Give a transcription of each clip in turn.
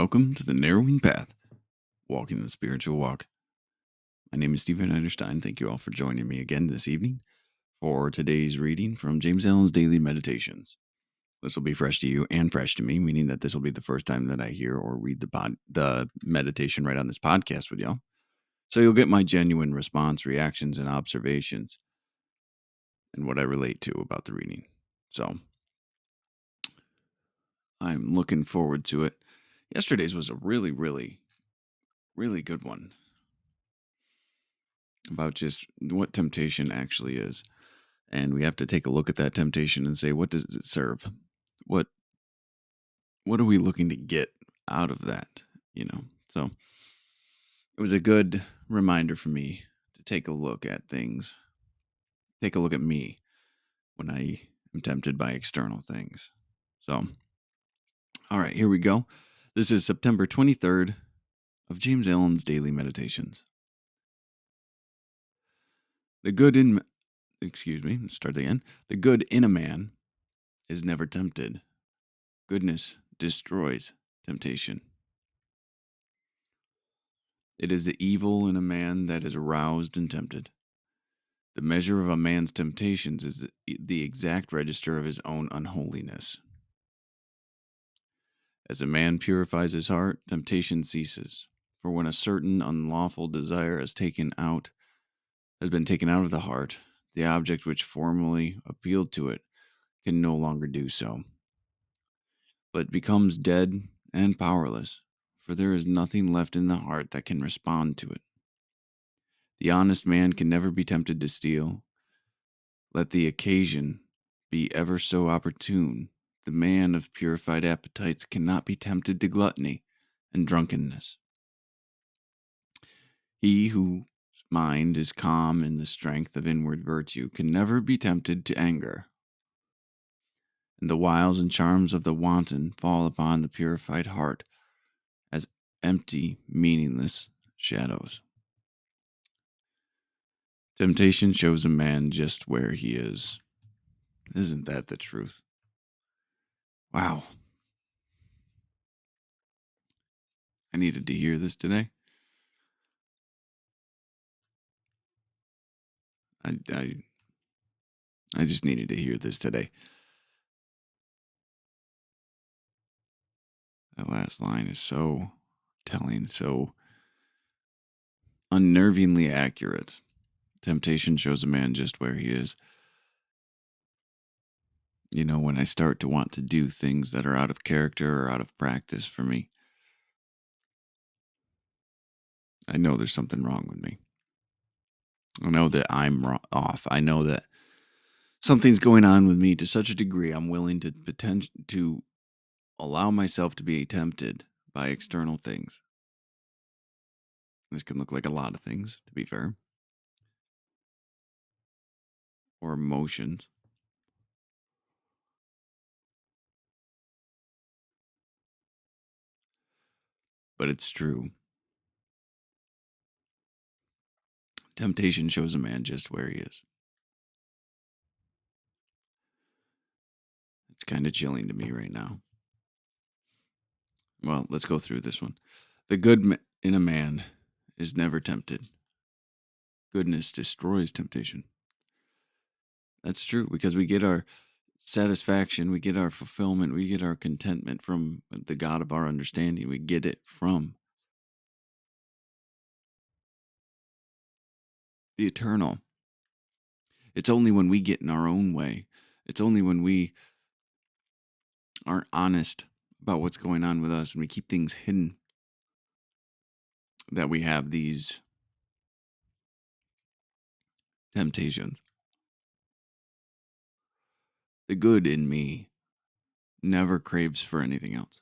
welcome to the Narrowing Path, Walking the Spiritual Walk. My name is Stephen Eiderstein. Thank you all for joining me again this evening for today's reading from James Allen's Daily Meditations. This will be fresh to you and fresh to me, meaning that this will be the first time that I hear or read the meditation right on this podcast with y'all. So you'll get my genuine response, reactions, and observations and what I relate to about the reading. So I'm looking forward to it. Yesterday's was a really good one about just what temptation actually is. And we have to take a look at that temptation and say, what does it serve? What are we looking to get out of that? So it was a good reminder for me to take a look at things, take a look at me when I am tempted by external things. So, all right, here we go. This is September 23rd of James Allen's Daily Meditations. The good in let's start again. The good in a man is never tempted. Goodness destroys temptation. It is the evil in a man that is aroused and tempted. The measure of a man's temptations is the exact register of his own unholiness. As a man purifies his heart, temptation ceases. For when a certain unlawful desire has been taken out of the heart, the object which formerly appealed to it can no longer do so, but becomes dead and powerless, for there is nothing left in the heart that can respond to it. The honest man can never be tempted to steal. Let the occasion be ever so opportune, the man of purified appetites cannot be tempted to gluttony and drunkenness. He whose mind is calm in the strength of inward virtue can never be tempted to anger. And the wiles and charms of the wanton fall upon the purified heart as empty, meaningless shadows. Temptation shows a man just where he is. Isn't that the truth? Wow. I needed to hear this today. I just needed to hear this today. That last line is so telling, so unnervingly accurate. Temptation shows a man just where he is. When I start to want to do things that are out of character or out of practice for me, I know there's something wrong with me. I know that I'm off. I know that something's going on with me to such a degree I'm willing to allow myself to be tempted by external things. This can look like a lot of things, to be fair, or emotions. But it's true. Temptation shows a man just where he is. It's kind of chilling to me right now. Well, let's go through this one. The good in a man is never tempted. Goodness destroys temptation. That's true, because we get our satisfaction, we get our fulfillment, we get our contentment from the God of our understanding. We get it from the eternal. It's only when we get in our own way. It's only when we aren't honest about what's going on with us and we keep things hidden that we have these temptations. The good in me never craves for anything else.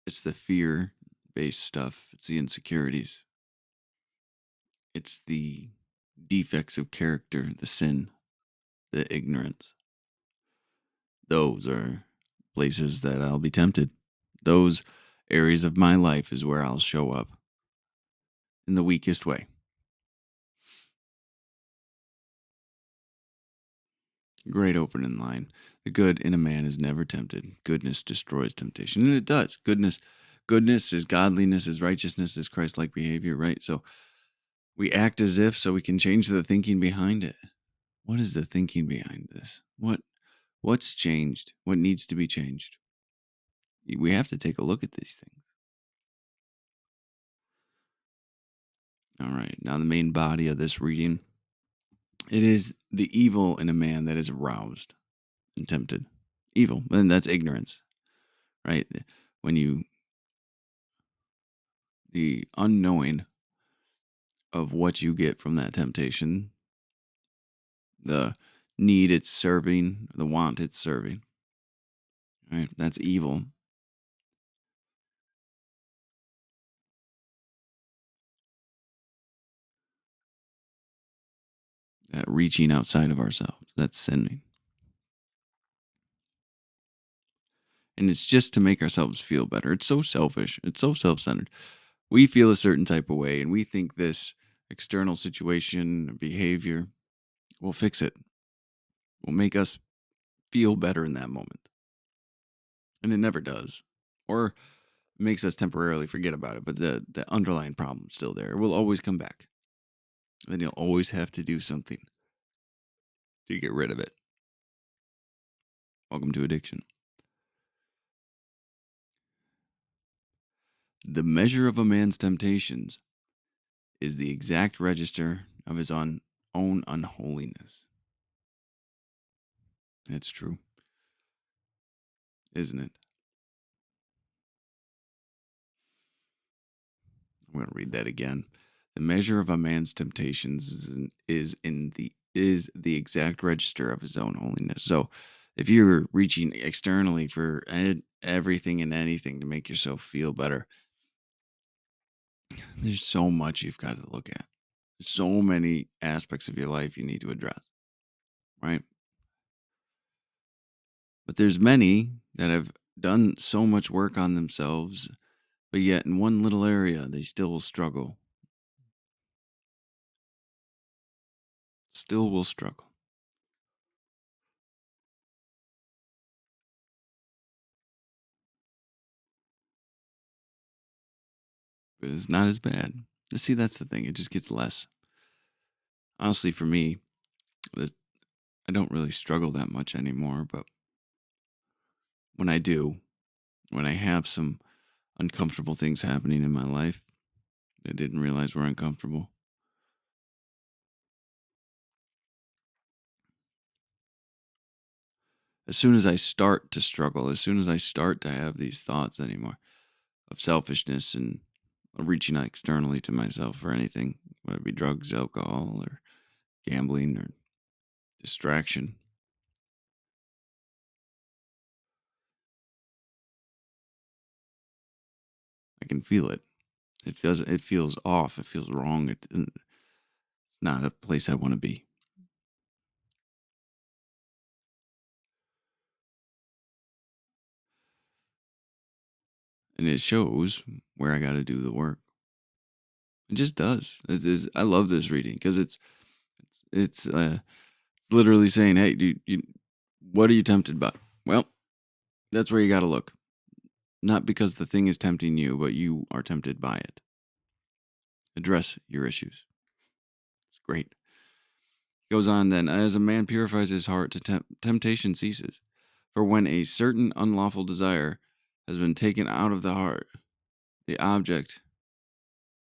It's the fear-based stuff. It's the insecurities. It's the defects of character, the sin, the ignorance. Those are places that I'll be tempted. Those areas of my life is where I'll show up in the weakest way. Great opening line. The good in a man is never tempted. Goodness destroys temptation. And it does. Goodness is godliness, is righteousness, is Christ-like behavior, right? So we act as if so we can change the thinking behind it. What is the thinking behind this? What's changed? What needs to be changed? We have to take a look at these things. All right. Now the main body of this reading. It is the evil in a man that is aroused and tempted. Evil. And that's ignorance, right? When you the unknowing of what you get from that temptation, the need it's serving, the want it's serving, right? That's evil. That reaching outside of ourselves, that's sinning. And it's just to make ourselves feel better. It's so selfish. It's so self-centered. We feel a certain type of way and we think this external situation or behavior will fix it, will make us feel better in that moment. And it never does. Or makes us temporarily forget about it, but the underlying problem's still there. It will always come back. Then you'll always have to do something to get rid of it. Welcome to addiction. The measure of a man's temptations is the exact register of his own unholiness. It's true, isn't it? I'm going to read that again. The measure of a man's temptations is the exact register of his own holiness. So, if you're reaching externally for everything and anything to make yourself feel better, there's so much you've got to look at. There's so many aspects of your life you need to address, right? But there's many that have done so much work on themselves, but yet in one little area they still struggle. Still will struggle. But it's not as bad. See, that's the thing. It just gets less. Honestly, for me, this- I don't really struggle that much anymore. But when I do, when I have some uncomfortable things happening in my life, I didn't realize were uncomfortable. As soon as I start to struggle, as soon as I start to have these thoughts anymore of selfishness and reaching out externally to myself for anything, whether it be drugs, alcohol, or gambling, or distraction, I can feel it. It feels off. It feels wrong. It's not a place I want to be. And it shows where I got to do the work. It just does. It is. I love this reading because it's literally saying, "Hey, what are you tempted by?" Well, that's where you got to look. Not because the thing is tempting you, but you are tempted by it. Address your issues. It's great. Goes on then, as a man purifies his heart, to temptation ceases. For when a certain unlawful desire has been taken out of the heart, the object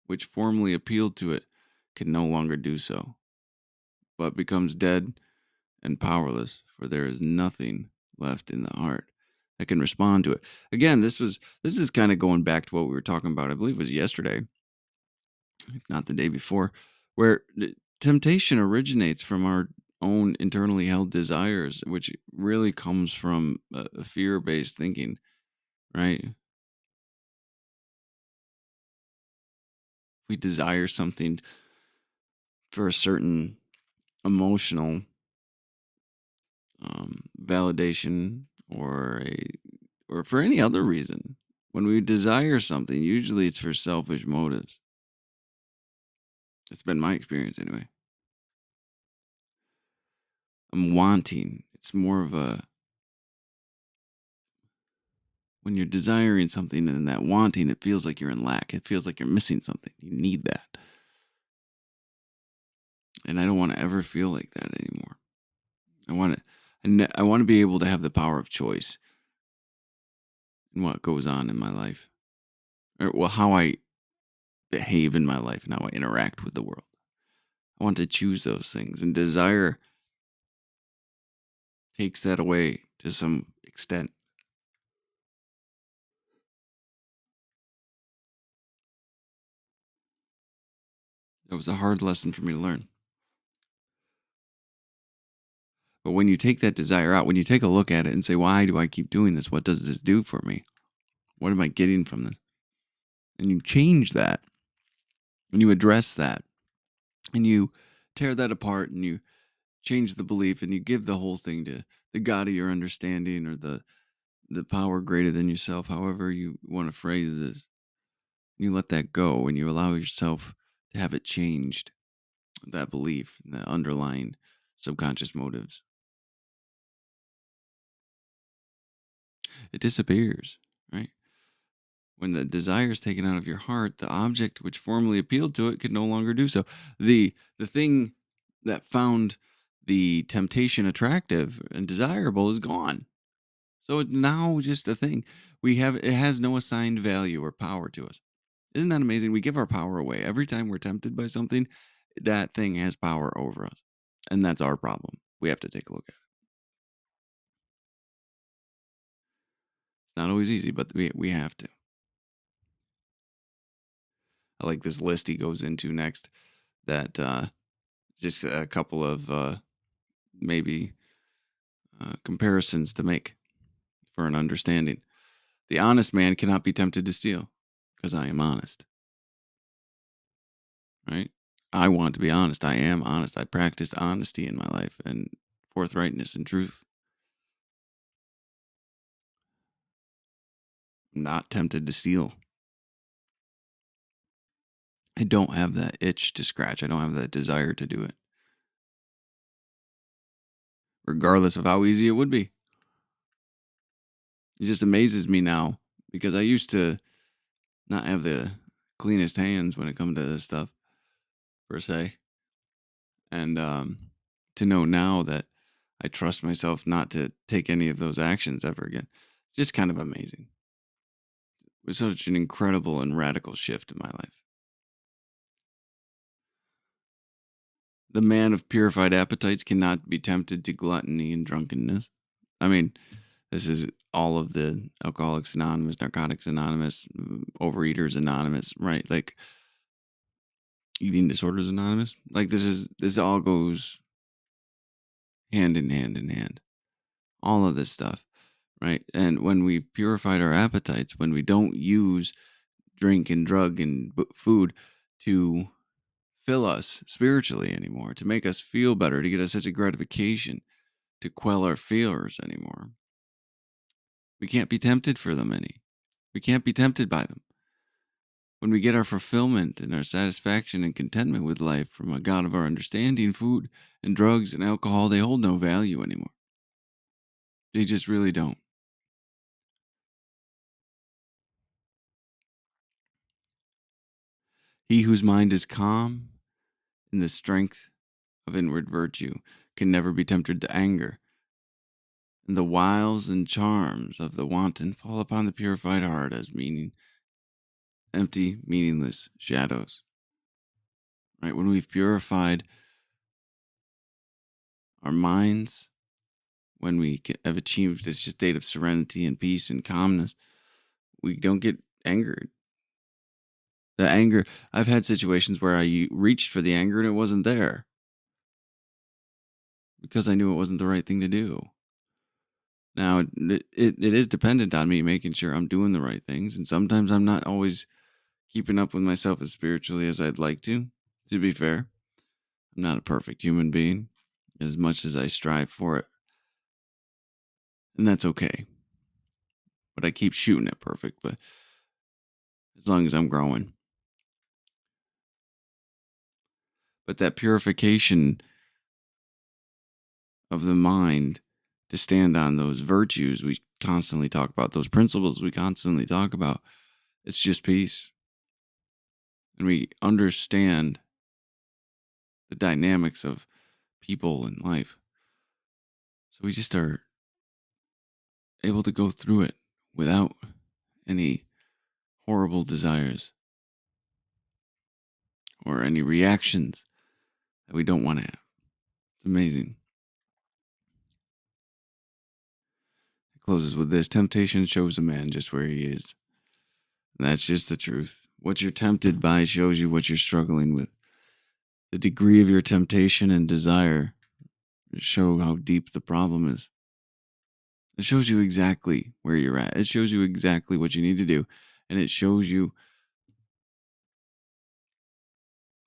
which formerly appealed to it can no longer do so, but becomes dead and powerless, for there is nothing left in the heart that can respond to it. Again, this is kind of going back to what we were talking about, I believe it was yesterday, if not the day before, where temptation originates from our own internally held desires, which really comes from fear-based thinking, right? We desire something for a certain emotional validation or for any other reason. When we desire something, usually it's for selfish motives. It's been my experience anyway. I'm wanting. It's more of a when you're desiring something and that wanting, it feels like you're in lack. It feels like you're missing something. You need that. And I don't want to ever feel like that anymore. I want to I want to be able to have the power of choice in what goes on in my life. Or well, how I behave in my life and how I interact with the world. I want to choose those things, and desire takes that away to some extent. It was a hard lesson for me to learn. But when you take that desire out, when you take a look at it and say, why do I keep doing this? What does this do for me? What am I getting from this? And you change that, and you address that, and you tear that apart, and you change the belief, and you give the whole thing to the God of your understanding, or the power greater than yourself, however you want to phrase this. You let that go, and you allow yourself to have it changed, that belief, the underlying subconscious motives. It disappears, right? When the desire is taken out of your heart, the object which formerly appealed to it could no longer do so. The thing that found the temptation attractive and desirable is gone. So it's now just a thing. It has no assigned value or power to us. Isn't that amazing? We give our power away. Every time we're tempted by something, that thing has power over us. And that's our problem. We have to take a look at it. It's not always easy, but we have to. I like this list he goes into next that just a couple of maybe comparisons to make for an understanding. The honest man cannot be tempted to steal because I am honest, right? I want to be honest. I am honest. I practiced honesty in my life and forthrightness and truth. I'm not tempted to steal. I don't have that itch to scratch. I don't have that desire to do it, regardless of how easy it would be. It just amazes me now because I used to not have the cleanest hands when it comes to this stuff, per se. And to know now that I trust myself not to take any of those actions ever again, it's just kind of amazing. It was such an incredible and radical shift in my life. The man of purified appetites cannot be tempted to gluttony and drunkenness. I mean, this is all of the Alcoholics Anonymous, Narcotics Anonymous, Overeaters Anonymous, right? Like Eating Disorders Anonymous. Like this all goes hand in hand in hand. All of this stuff, right? And when we purified our appetites, when we don't use drink and drug and food to fill us spiritually anymore, to make us feel better, to get us such a gratification, to quell our fears anymore, we can't be tempted for them any. We can't be tempted by them. When we get our fulfillment and our satisfaction and contentment with life from a God of our understanding, food and drugs and alcohol, they hold no value anymore. They just really don't. He whose mind is calm in the strength of inward virtue can never be tempted to anger. And the wiles and charms of the wanton fall upon the purified heart as empty, meaningless shadows. Right? When we've purified our minds, when we have achieved this state of serenity and peace and calmness, we don't get angered. The anger, I've had situations where I reached for the anger and it wasn't there because I knew it wasn't the right thing to do. Now, it is dependent on me making sure I'm doing the right things. And sometimes I'm not always keeping up with myself as spiritually as I'd like to be fair. I'm not a perfect human being as much as I strive for it. And that's okay. But I keep shooting at perfect, but as long as I'm growing. But that purification of the mind to stand on those virtues we constantly talk about, those principles we constantly talk about. It's just peace. And we understand the dynamics of people in life. So we just are able to go through it without any horrible desires or any reactions that we don't want to have. It's amazing. It closes with this: temptation shows a man just where he is. And that's just the truth. What you're tempted by shows you what you're struggling with. The degree of your temptation and desire show how deep the problem is. It shows you exactly where you're at. It shows you exactly what you need to do. And it shows you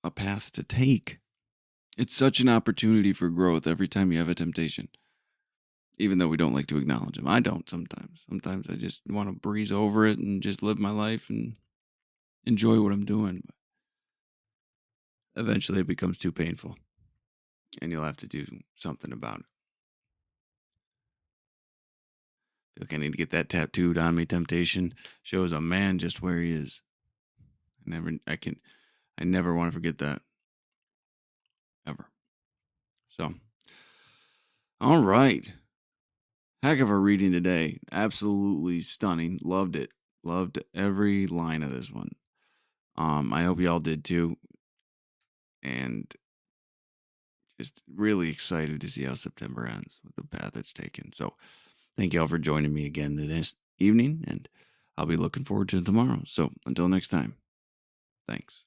a path to take. It's such an opportunity for growth every time you have a temptation. Even though we don't like to acknowledge them. I don't sometimes. Sometimes I just want to breeze over it and just live my life and enjoy what I'm doing. But eventually it becomes too painful. And you'll have to do something about it. I feel like I need to get that tattooed on me. Temptation shows a man just where he is. I never want to forget that. Ever. So, all right. Heck of a reading today. Absolutely stunning. Loved it. Loved every line of this one. I hope y'all did too. And just really excited to see how September ends with the path it's taken. So thank y'all for joining me again this evening, and I'll be looking forward to tomorrow. So until next time, thanks.